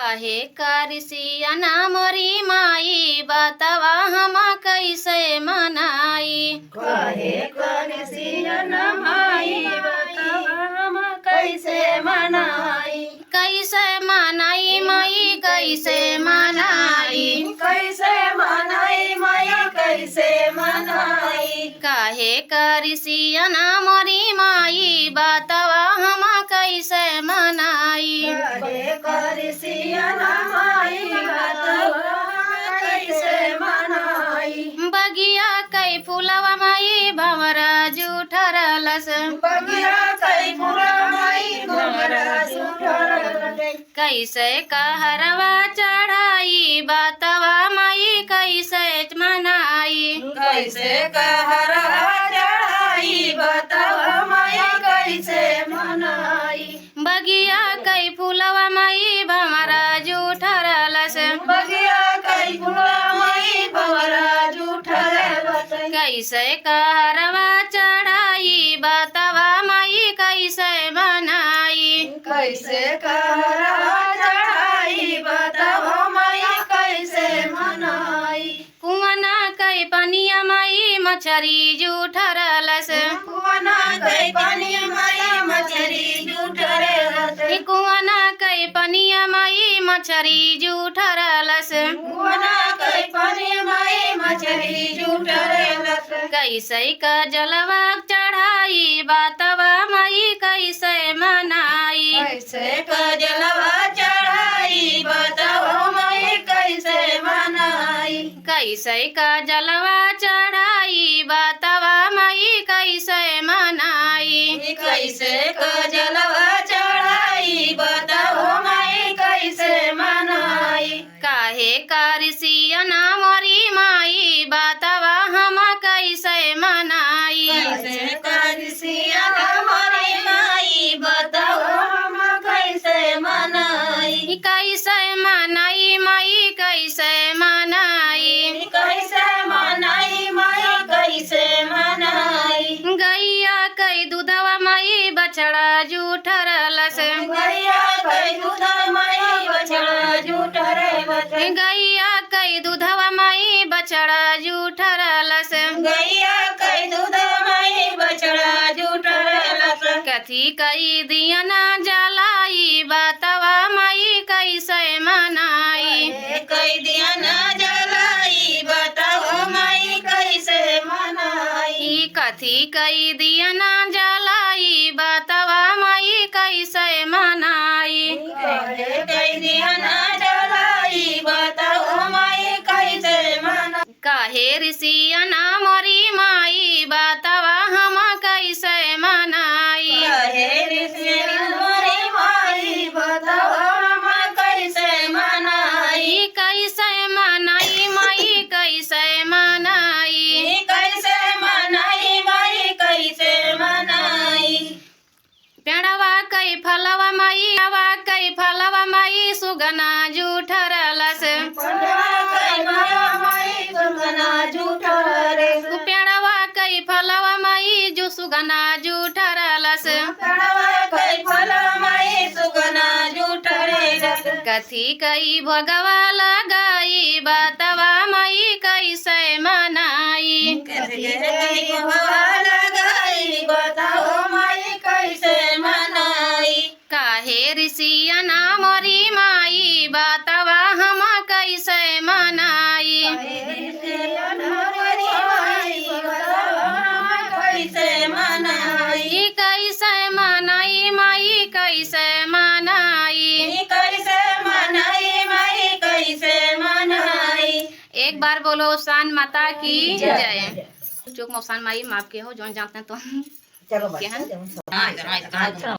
काहे कारिसिया ना मोरी माई बतावा हम कैसे मनाई। काहे कारिसिया ना माई बतावा हम कैसे मनाई। कैसे मनाई माई कैसे मनाई। कैसे मनाई माई कैसे मनाई। काहे कारिसिया ना मोरी माई बतावा हम कैसे मनाई। काहे कारिसिया ना माई बतावा हम कैसे मनाई। बगिया कै फुलवा माई भंवरा जूठरलस। बगिया कै फुलवा माई भंवरा जूठरलस। कैसे कहरवा चढ़ाई बतावा माई कैसे मनाई। कैसे कहरवा चढ़ाई बतावा माई कैसे मनाई। बगिया कै फुलवा माई भंवरा जूठरलस। बगिया कै फुलवा माई भंवरा जूठरलस। कैसे कहरवा चढ़ाई बतावा माई कैसे मनाई। कैसे कहरवा चढ़ाई बतावा माई कैसे मनाई। कुआना कै पनिया माई मछरी जूठरलस। कुआना कै पनिया माई मछरी जूठरलस। कुआना कै पनिया माई मछरी जूठरलस। कुआना कै पनिया माई मछरी जूठरलस। कैसे का जलवा चढ़ाई बतावा माई कैसे मनाई। कैसे का जलवा चढ़ाई बतावा माई कैसे मनाई। कैसे का जलवा चढ़ाई बतावा माई कैसे मनाई। कैसे का जलवा चढ़ाई बतावा माई कैसे मनाई। काहे कारिसिया ना मोरी माई बतावा हम कैसे मनाई। कैसे कारिसिया हमारी माई बतावा हम कैसे मनाई। कैसे मनाई माई कैसे मनाई। कैसे मनाई माई कैसे मनाई। गैया कै दूधवा माई बछड़ा जूठरलस। गैया कै दूधा माई बछड़ा जूठरलस। गैया कै दूधवा माई बछड़ा जूठरलस। गैया कै दूधा माई बछड़ा जूठरलस। कथी कई दिया ना जलाई बतावा माई कैसे मनाई। कई दिया ना जलाई बताओ माई कैसे मनाई। कथी कई दिया ना जलाई बतावा माई कैसे मनाई। कई दिया ना जलाई बताओ माई कैसे मनाई। काहे ऋषिया ना मोरी माई बतावा हम कैसे मनाई। काहे ऋषिया मोरी माई बताओ हम कैसे मनाई। कैसे मनाई माई कैसे मनाई। कैसे मनाई माई कैसे मनाई। पेड़वा कै फलवा माई कै फलवा माई सुगना जूठरलस। पेड़वा कै फलवा माई सुगना जूठरलस। पेड़वा कै फलवा माई जो सुगना जूठरलस। पेड़वा कै फलवा माई सुगना जूठरलस। कथी कई भगवा लगाई बतावा माई कैसे मनाई। कई भगवा लगाई बताओ माई कैसे मनाई। काहे ऋषिया ना मोरी माई बतावा हम कैसे मनाई। कैसे मनाई। कैसे मनाई माई कैसे मनाई। कैसे मनाई माई कैसे मनाई। एक बार बोलो शान माता की जय। चूक मौसान माई माफ के हो जो जानते हैं तो चलो